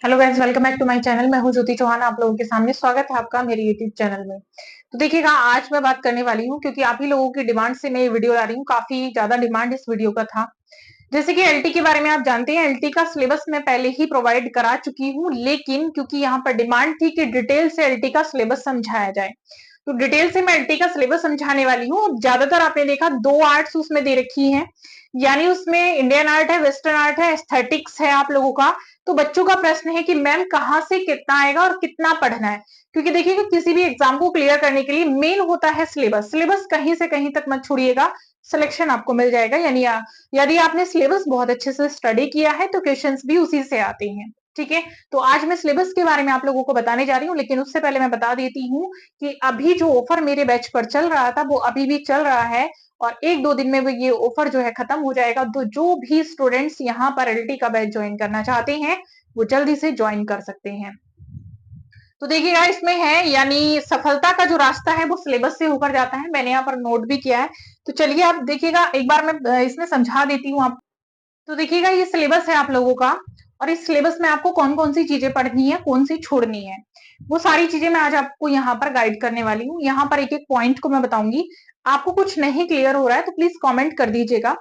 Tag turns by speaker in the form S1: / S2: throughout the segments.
S1: Hello guys, welcome back to my channel. मैं हूं ज्योति चौहान। आप लोगों के सामने स्वागत है आपका मेरे यूट्यूब चैनल में। तो देखिएगा, आज मैं बात करने वाली हूं क्योंकि आप ही लोगों की डिमांड से मैं ये वीडियो ला रही हूं। काफी ज्यादा डिमांड इस वीडियो का था। जैसे कि एलटी के बारे में आप जानते हैं, एलटी का सिलेबस मैं पहले ही प्रोवाइड करा चुकी हूँ, लेकिन क्योंकि यहाँ पर डिमांड थी कि डिटेल से एलटी का सिलेबस समझाया जाए, तो डिटेल से मैं एलटी का सिलेबस समझाने वाली हूँ। ज्यादातर आपने देखा 2 आर्ट्स उसमें दे रखी है, यानी उसमें इंडियन आर्ट है, वेस्टर्न आर्ट है, एस्थेटिक्स है आप लोगों का। तो बच्चों का प्रश्न है कि मैम कहाँ से कितना आएगा और कितना पढ़ना है, क्योंकि देखिएगा किसी भी एग्जाम को क्लियर करने के लिए मेन होता है सिलेबस। सिलेबस कहीं से कहीं तक मत छोड़िएगा, सिलेक्शन आपको मिल जाएगा। यानी यदि आपने सिलेबस बहुत अच्छे से स्टडी किया है तो क्वेश्चंस भी उसी से आते हैं। ठीक है, तो आज मैं सिलेबस के बारे में आप लोगों को बताने जा रही हूँ, लेकिन उससे पहले मैं बता देती हूँ कि अभी जो ऑफर मेरे बैच पर चल रहा था वो अभी भी चल रहा है, और 1-2 दिन में वो ये ऑफर जो है खत्म हो जाएगा। तो जो भी स्टूडेंट्स यहाँ पर एलटी का बैच ज्वाइन करना चाहते हैं वो जल्दी से ज्वाइन कर सकते हैं। तो देखिएगा, इसमें है यानी सफलता का जो रास्ता है वो सिलेबस से होकर जाता है। मैंने यहाँ पर नोट भी किया है, तो चलिए आप देखिएगा, एक बार मैं इसमें समझा देती हूँ आप। तो देखिएगा, ये सिलेबस है आप लोगों का, और इस सिलेबस में आपको कौन कौन सी चीजें पढ़नी है, कौन सी छोड़नी है, वो सारी चीजें मैं आज आपको यहाँ पर गाइड करने वाली हूँ। यहाँ पर एक एक पॉइंट को मैं बताऊंगी। आपको कुछ नहीं क्लियर हो रहा है तो प्लीज कमेंट कर दीजिएगा,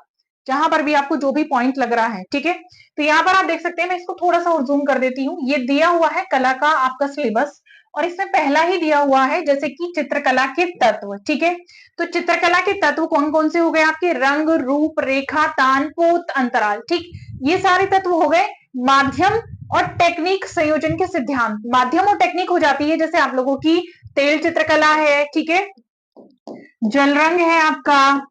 S1: जहां पर भी आपको जो भी पॉइंट लग रहा है। ठीक है, तो यहाँ पर आप देख सकते हैं, मैं इसको थोड़ा सा और जूम कर देती हूँ। ये दिया हुआ है कला का आपका सिलेबस, और इसमें पहला ही दिया हुआ है जैसे कि चित्रकला के तत्व। ठीक है, तो चित्रकला के तत्व कौन कौन से हो गए आपके? रंग, रूप, रेखा, तान, पोत, अंतराल। ठीक, ये सारे तत्व हो गए। माध्यम और टेक्निक, संयोजन के सिद्धांत। माध्यम और टेक्निक हो जाती है जैसे आप लोगों की तेल चित्रकला है, ठीक है, जल रंग है आपका,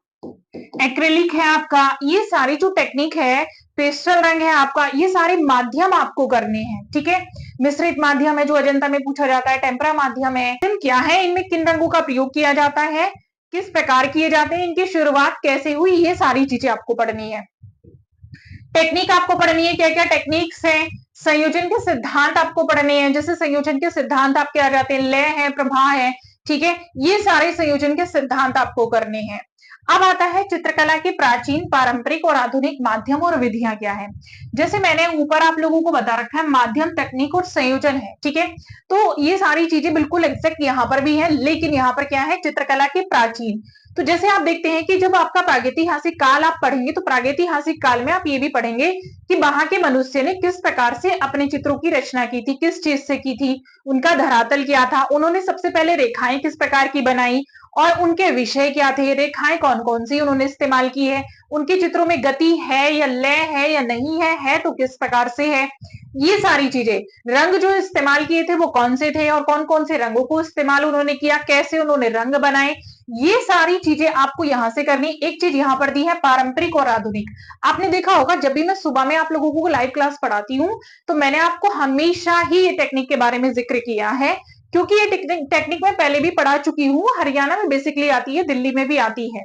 S1: एक्रेलिक है आपका, ये सारी जो टेक्निक है, पेस्टल रंग है आपका, ये सारे माध्यम आपको करने हैं। ठीक है, मिश्रित माध्यम है जो अजंता में पूछा जाता है, टेम्परा माध्यम है। क्या है, इनमें किन रंगों का प्रयोग किया जाता है, किस प्रकार किए जाते हैं, इनकी शुरुआत कैसे हुई, ये सारी चीजें आपको पढ़नी है। टेक्निक आपको पढ़नी है, क्या क्या टेक्निक्स है। संयोजन के सिद्धांत आपको पढ़ने हैं, जैसे संयोजन के सिद्धांत आपके आ जाते हैं, लय है, प्रवाह है। ठीक है, ये सारे संयोजन के सिद्धांत आपको करने हैं। अब आता है चित्रकला के प्राचीन, पारंपरिक और आधुनिक माध्यम और विधियां क्या है। जैसे मैंने ऊपर आप लोगों को बता रखा है, माध्यम, तकनीक और संयोजन है। ठीक है, तो ये सारी चीजें बिल्कुल एग्जैक्ट यहाँ पर भी है, लेकिन यहाँ पर क्या है, चित्रकला के प्राचीन। तो जैसे आप देखते हैं कि जब आपका प्रागैतिहासिक काल आप पढ़ेंगे तो प्रागैतिहासिक काल में आप ये भी पढ़ेंगे कि वहां के मनुष्य ने किस प्रकार से अपने चित्रों की रचना की थी, किस चीज से की थी, उनका धरातल क्या था, उन्होंने सबसे पहले रेखाएं किस प्रकार की बनाई, और उनके विषय क्या थे, रेखाएं कौन कौन सी उन्होंने इस्तेमाल की है, उनके चित्रों में गति है या लय है या नहीं है तो किस प्रकार से है, ये सारी चीजें। रंग जो इस्तेमाल किए थे वो कौन से थे और कौन कौन से रंगों को इस्तेमाल उन्होंने किया, कैसे उन्होंने रंग बनाए, ये सारी चीजें आपको यहां से करनी। एक चीज यहां पर दी है, पारंपरिक और आधुनिक। आपने देखा होगा जब भी मैं सुबह में आप लोगों को लाइव क्लास पढ़ाती हूँ तो मैंने आपको हमेशा ही ये टेक्निक के बारे में जिक्र किया है, क्योंकि ये टेक्निक मैं पहले भी पढ़ा चुकी हूँ। हरियाणा में बेसिकली आती है, दिल्ली में भी आती है।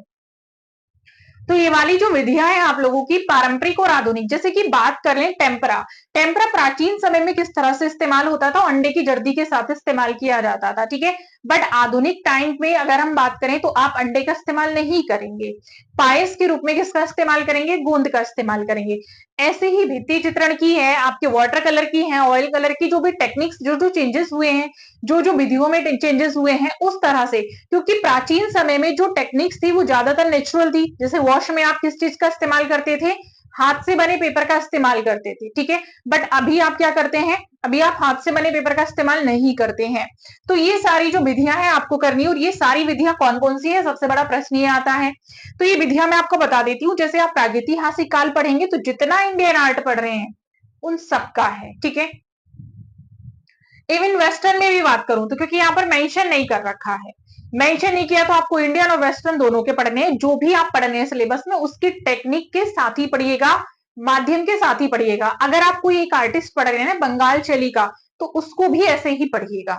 S1: तो ये वाली जो विधियां हैं आप लोगों की, पारंपरिक और आधुनिक। जैसे कि बात कर लें टेम्परा, टेम्परा प्राचीन समय में किस तरह से इस्तेमाल होता था, अंडे की जर्दी के साथ इस्तेमाल किया जाता था। ठीक है, बट आधुनिक टाइम में अगर हम बात करें तो आप अंडे का इस्तेमाल नहीं करेंगे, पायस के रूप में किसका इस्तेमाल करेंगे, गोंद का इस्तेमाल करेंगे। ऐसे ही भित्ति चित्रण की है, आपके वाटर कलर की है, ऑयल कलर की, जो भी टेक्निक्स, जो जो चेंजेस हुए हैं, जो जो विधियों में चेंजेस हुए हैं, उस तरह से। क्योंकि प्राचीन समय में जो टेक्निक्स थी वो ज्यादातर नेचुरल थी। जैसे वॉश में आप किस चीज का इस्तेमाल करते थे, हाथ से बने पेपर का इस्तेमाल करते थे। ठीक है, बट अभी आप क्या करते हैं, अभी आप हाथ से बने पेपर का इस्तेमाल नहीं करते हैं। तो ये सारी जो विधियां हैं आपको करनी है, और ये सारी विधियां कौन कौन सी है, सबसे बड़ा प्रश्न ये आता है। तो ये विधियां मैं आपको बता देती हूँ। जैसे आप प्रागैतिहासिक काल पढ़ेंगे तो जितना इंडियन आर्ट पढ़ रहे हैं उन सबका है। ठीक है, इवन वेस्टर्न में भी बात करूं तो, क्योंकि यहां पर मेंशन नहीं कर रखा है, मेंशन नहीं किया, तो आपको इंडियन और वेस्टर्न दोनों के पढ़ने हैं। जो भी आप पढ़ने हैं सिलेबस में उसकी टेक्निक के साथ ही पढ़िएगा, माध्यम के साथ ही पढ़िएगा। अगर आप कोई एक आर्टिस्ट पढ़ रहे हैं बंगाल शैली का, तो उसको भी ऐसे ही पढ़िएगा।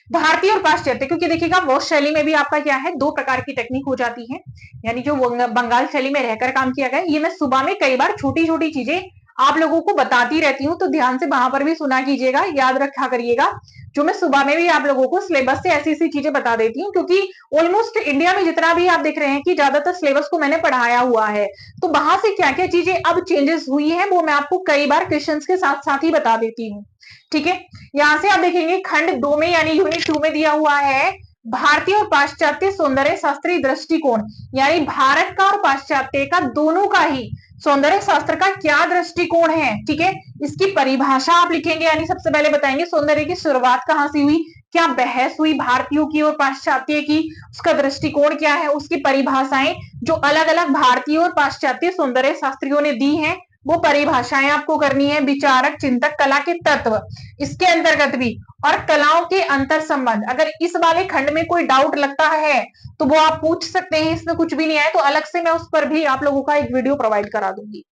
S1: भारतीय और पाश्चात्य, क्योंकि देखिएगा वो शैली में भी आपका क्या है, 2 प्रकार की टेक्निक हो जाती है। यानी जो बंगाल शैली में रहकर काम किया गया, ये मैं सुबह में कई बार छोटी छोटी चीजें आप लोगों को बताती रहती हूँ, तो ध्यान से वहां पर भी सुना कीजिएगा, याद रखा करिएगा। जो मैं सुबह में भी आप लोगों को सिलेबस से ऐसी-ऐसी चीजें बता देती हूँ, क्योंकि ऑलमोस्ट इंडिया में जितना भी आप देख रहे हैं कि ज्यादातर सिलेबस को मैंने पढ़ाया हुआ है, तो वहां से क्या-क्या चीजें अब चेंजेस हुई है वो मैं आपको कई बार क्वेश्चंस के साथ-साथ ही बता देती हूँ। ठीक है, यहाँ से आप देखेंगे खंड 2 में यानी यूनिट 2 में दिया हुआ है भारतीय और पाश्चात्य सौंदर्य शास्त्रीय दृष्टिकोण, यानी भारत का और पाश्चात्य का दोनों का ही सौंदर्य शास्त्र का क्या दृष्टिकोण है। ठीक है, इसकी परिभाषा आप लिखेंगे, यानी सबसे पहले बताएंगे सौंदर्य की शुरुआत कहां से हुई, क्या बहस हुई भारतीयों की और पाश्चात्य की, उसका दृष्टिकोण क्या है, उसकी परिभाषाएं जो अलग अलग भारतीय और पाश्चात्य सौंदर्य शास्त्रियों ने दी हैं वो परिभाषाएं आपको करनी है। विचारक, चिंतक, कला के तत्व इसके अंतर्गत भी, और कलाओं के अंतर संबंध। अगर इस वाले खंड में कोई डाउट लगता है तो वो आप पूछ सकते हैं, इसमें कुछ भी नहीं आए तो अलग से मैं उस पर भी आप लोगों का एक वीडियो प्रोवाइड करा दूंगी।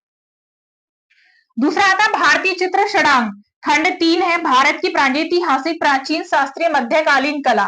S1: दूसरा आता है भारतीय चित्र षडांग, खंड 3 है भारत की प्रागैतिहासिक प्राचीन शास्त्रीय मध्यकालीन कला।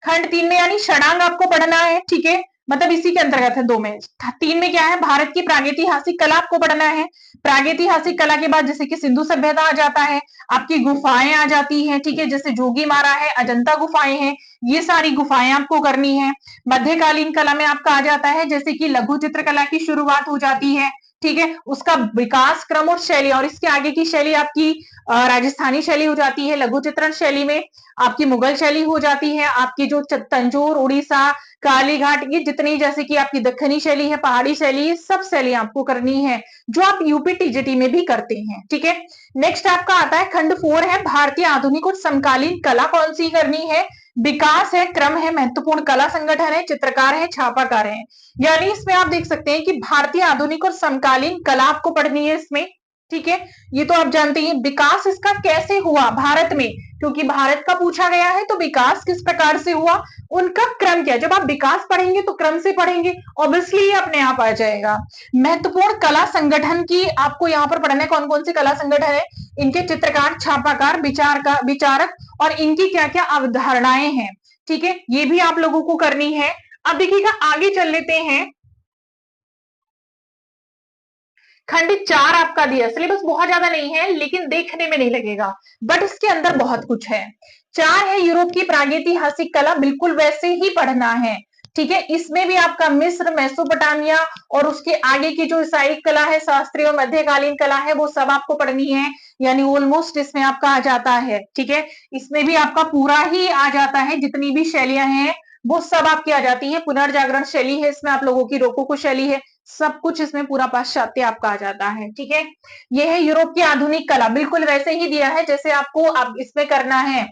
S1: खंड 3 में यानी षडांग आपको पढ़ना है। ठीक है, मतलब इसी के अंतर्गत है। 2 में 3 में क्या है, भारत की प्रागैतिहासिक कला आपको पढ़ना है। प्रागैतिहासिक कला के बाद जैसे कि सिंधु सभ्यता आ जाता है, आपकी गुफाएं आ जाती हैं। ठीक है, जैसे जोगी मारा है, अजंता गुफाएं हैं, ये सारी गुफाएं आपको करनी है। मध्यकालीन कला में आपका आ जाता है जैसे कि लघु चित्रकला की शुरुआत हो जाती है। ठीक है, उसका विकास क्रम और शैली, और इसके आगे की शैली आपकी राजस्थानी शैली हो जाती है। लघु चित्रण शैली में आपकी मुगल शैली हो जाती है, आपकी जो तंजौर, उड़ीसा, कालीघाट, ये जितनी जैसे कि आपकी दक्षिणी शैली है, पहाड़ी शैली, ये सब शैली आपको करनी है जो आप यूपी टीजीटी में भी करते हैं। ठीक है, नेक्स्ट आपका आता है खंड 4 है भारतीय आधुनिक और समकालीन कला। कौन सी करनी है, विकास है, क्रम है, महत्वपूर्ण कला संगठन है, चित्रकार है, छापाकार है। यानी इसमें आप देख सकते हैं कि भारतीय आधुनिक और समकालीन कला आपको पढ़नी है इसमें। ठीक है, ये तो आप जानते हैं। विकास इसका कैसे हुआ भारत में, क्योंकि भारत का पूछा गया है तो विकास किस प्रकार से हुआ, उनका क्रम क्या। जब आप विकास पढ़ेंगे तो क्रम से पढ़ेंगे, ऑब्वियसली ये अपने आप आ जाएगा। महत्वपूर्ण कला संगठन की आपको यहाँ पर पढ़ना है, कौन कौन से कला संगठन है, इनके चित्रकार, छापाकार, विचारक और इनकी क्या क्या अवधारणाएं हैं। ठीक है, ये भी आप लोगों को करनी है। अब देखिएगा आगे चल लेते हैं, खंड 4 आपका दिया। सिलेबस बहुत ज्यादा नहीं है लेकिन देखने में नहीं लगेगा, बट इसके अंदर बहुत कुछ है। 4 है यूरोप की प्रागैतिहासिक कला, बिल्कुल वैसे ही पढ़ना है। ठीक है, इसमें भी आपका मिस्र, मेसोपोटामिया और उसके आगे की जो ईसाई कला है, शास्त्रीय और मध्यकालीन कला है, वो सब आपको पढ़नी है। यानी ऑलमोस्ट इसमें आपका आ जाता है। ठीक है, इसमें भी आपका पूरा ही आ जाता है, जितनी भी शैलियां हैं वो सब आपकी आ जाती है। पुनर्जागरण शैली है इसमें आप लोगों की, रोकोको शैली है, सब कुछ इसमें पूरा पाश्चात्य आपका आ जाता है। ठीक है, ये है यूरोप की आधुनिक कला, बिल्कुल वैसे ही दिया है जैसे आपको अब इसमें करना है।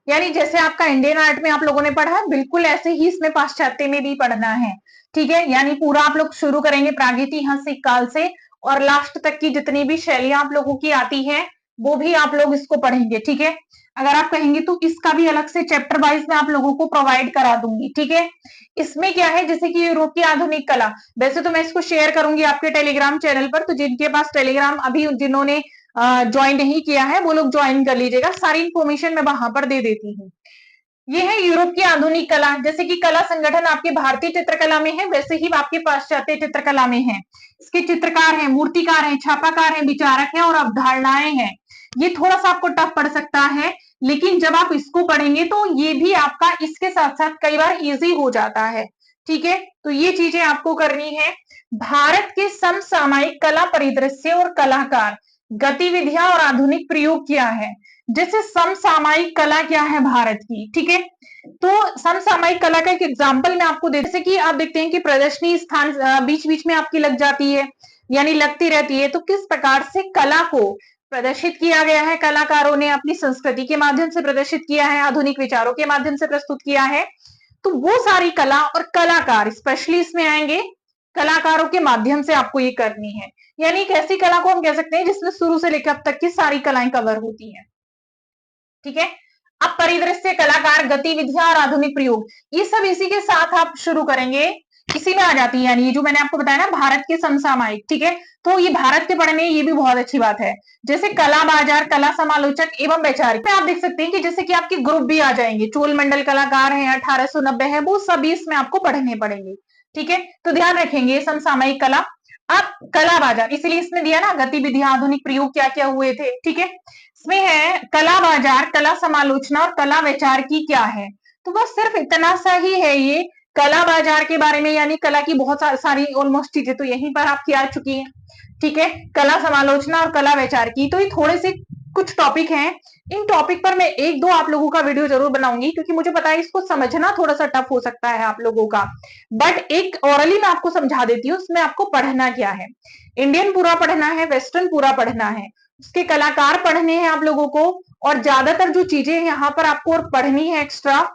S1: यानी जैसे आपका इंडियन आर्ट में आप लोगों ने पढ़ा है, बिल्कुल ऐसे ही इसमें पाश्चात्य में भी पढ़ना है। ठीक है, यानी पूरा आप लोग शुरू करेंगे प्रागैतिहासिक काल से और लास्ट तक की जितनी भी शैलियां आप लोगों की आती है वो भी आप लोग इसको पढ़ेंगे। ठीक है, अगर आप कहेंगे तो इसका भी अलग से चैप्टर वाइज मैं आप लोगों को प्रोवाइड करा दूंगी। ठीक है, इसमें क्या है, जैसे कि यूरोप की आधुनिक कला, वैसे तो मैं इसको शेयर करूंगी आपके टेलीग्राम चैनल पर, तो जिनके पास टेलीग्राम अभी जिन्होंने ज्वाइन नहीं किया है वो लोग ज्वाइन कर लीजिएगा, सारी इंफॉर्मेशन मैं वहां पर दे देती हूँ। ये है यूरोप की आधुनिक कला, जैसे कि कला संगठन आपके भारतीय चित्रकला में है वैसे ही आपके पाश्चात्य चित्रकला में है। इसके चित्रकार हैं, मूर्तिकार हैं, छापाकार हैं, विचारक हैं और अवधारणाएं हैं। ये थोड़ा सा आपको टफ पड़ सकता है, लेकिन जब आप इसको पढ़ेंगे तो ये भी आपका इसके साथ साथ कई बार इजी हो जाता है। ठीक है, तो ये चीजें आपको करनी है। भारत के समसामयिक कला परिदृश्य और कलाकार, गतिविधियां और आधुनिक प्रयोग क्या है। जैसे समसामयिक कला क्या है भारत की। ठीक है, तो समसामयिक कला का एक एग्जांपल मैं आपको दे, जैसे कि आप देखते हैं कि प्रदर्शनी स्थान बीच बीच में आपकी लग जाती है, यानी लगती रहती है, तो किस प्रकार से कला को प्रदर्शित किया गया है, कलाकारों ने अपनी संस्कृति के माध्यम से प्रदर्शित किया है, आधुनिक विचारों के माध्यम से प्रस्तुत किया है। तो वो सारी कला और कलाकार स्पेशली इसमें आएंगे, कलाकारों के माध्यम से आपको ये करनी है। यानी एक ऐसी कला को हम कह सकते हैं जिसमें शुरू से लेकर अब तक की सारी कलाएं कवर होती हैं। ठीक है, अब परिदृश्य, कलाकार, गतिविधियां और आधुनिक प्रयोग, ये सब इसी के साथ आप शुरू करेंगे, इसी में आ जाती है। यानी ये जो मैंने आपको बताया ना भारत के समसामयिक, ठीक है, तो ये भारत के पढ़ने ये भी बहुत अच्छी बात है। जैसे कला बाजार, कला समालोचक एवं वैचारिक, आप देख सकते हैं कि जैसे कि आपके ग्रुप भी आ जाएंगे, चोल मंडल कलाकार है, 1890 है, वो सभी इसमें आपको पढ़ने पड़ेंगे। ठीक है, तो ध्यान रखेंगे समसामयिक कला। अब कला बाजार, इसलिए इसमें दिया ना गतिविधियां, आधुनिक प्रयोग क्या क्या हुए थे। ठीक है, इसमें है कला बाजार, कला समालोचना और कला विचार की क्या है। तो बस सिर्फ इतना सा ही है ये कला बाजार के बारे में, यानी कला की बहुत सारी ऑलमोस्ट चीजें तो यहीं पर आपकी आ चुकी हैं। ठीक है, कला समालोचना और कला विचार की तो ये थोड़े से कुछ टॉपिक हैं। इन टॉपिक पर मैं एक दो आप लोगों का वीडियो जरूर बनाऊंगी, क्योंकि मुझे पता है इसको समझना थोड़ा सा टफ हो सकता है आप लोगों का। बट एक ओरली मैं आपको समझा देती हूँ, उसमें आपको पढ़ना क्या है। इंडियन पूरा पढ़ना है, वेस्टर्न पूरा पढ़ना है, उसके कलाकार पढ़ने हैं आप लोगों को, और ज्यादातर जो चीजें यहाँ पर आपको और पढ़नी है एक्स्ट्रा